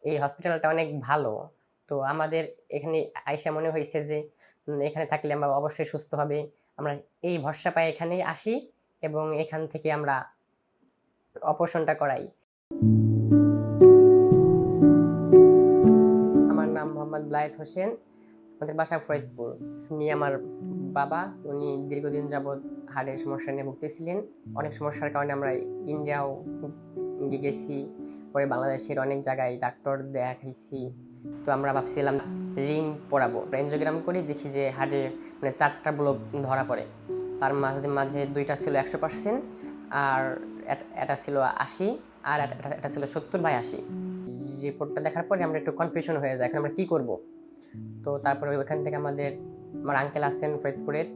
এই হসপিটালটা অনেক ভালো। তো আমাদের এখানে আইসা মনে হইছে যে এখানে থাকলে আমরা অবশ্যই সুস্থ হবে। আমরা এই ভরসা পাই এখানেই আসি এবং এখান থেকে আমরা অপারেশনটা করাই। আমার নাম মোহাম্মদ ব্লায়েত হোসেন। আমাদের বাসা ফরিদপুর। উনি আমার বাবা। উনি দীর্ঘদিন যাবৎ হার্টের সমস্যা নিয়ে ভুগতেছিলেন। অনেক সমস্যার কারণে আমরা ইন্ডিয়াও গেছি। পরে বাংলাদেশের অনেক জায়গায় ডাক্তার দেখাইছি। তো আমরা ভাবছিলাম রিং পরাবো। এনজিওগ্রাম করি, দেখি যে হার্টে মানে 4টা ব্লক ধরা পড়ে। তার মাঝে মাঝে 2টা ছিল 100% আর এটা ছিল 80 আর এটা ছিল 70/80। রিপোর্টটা দেখার পরে আমরা একটু কনফিউশন হয়ে যায়, এখন আমরা কি করব। তো তারপরে ওইখান থেকে আমার আঙ্কেল আছেন ফরিদপুরের।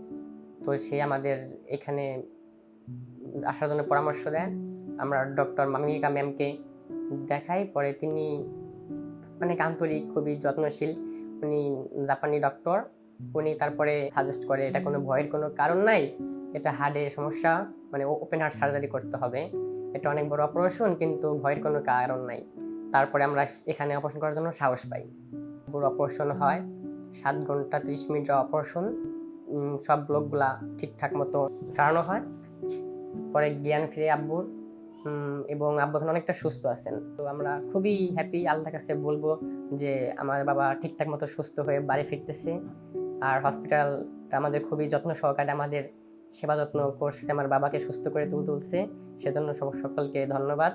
তো সে আমাদের এখানে আসার জন্য পরামর্শ দেন। আমরা ডক্টর মামিকা ম্যামকে দেখাই। পরে তিনি অনেক আন্তরিক, খুবই যত্নশীল। উনি জাপানি ডক্টর। উনি তারপরে সাজেস্ট করে এটা কোনো ভয়ের কোনো কারণ নাই, এটা হার্টের সমস্যা, মানে ওপেন হার্ট সার্জারি করতে হবে, এটা অনেক বড় অপারেশন, কিন্তু ভয়ের কোনো কারণ নাই। তারপরে আমরা এখানে অপারেশন করার জন্য সাহস পাই। পুরো অপারেশন হয় 7 ঘন্টা 30 মিনিটের অপারেশন। সব ব্লকগুলা ঠিকঠাক মতো সারানো হয়। পরে জ্ঞান ফিরে আব্বুর, এবং আব্বু এখন অনেকটা সুস্থ আছেন। তো আমরা খুবই হ্যাপি, আল্লাহর কাছে বলবো যে আমার বাবা ঠিকঠাক মতো সুস্থ হয়ে বাড়ি ফিরতেছে। আর হসপিটালটা আমাদের খুবই যত্ন সহকারে আমাদের সেবা যত্ন করছে, আমার বাবাকে সুস্থ করে তুলছে। সেজন্য সকলকে ধন্যবাদ।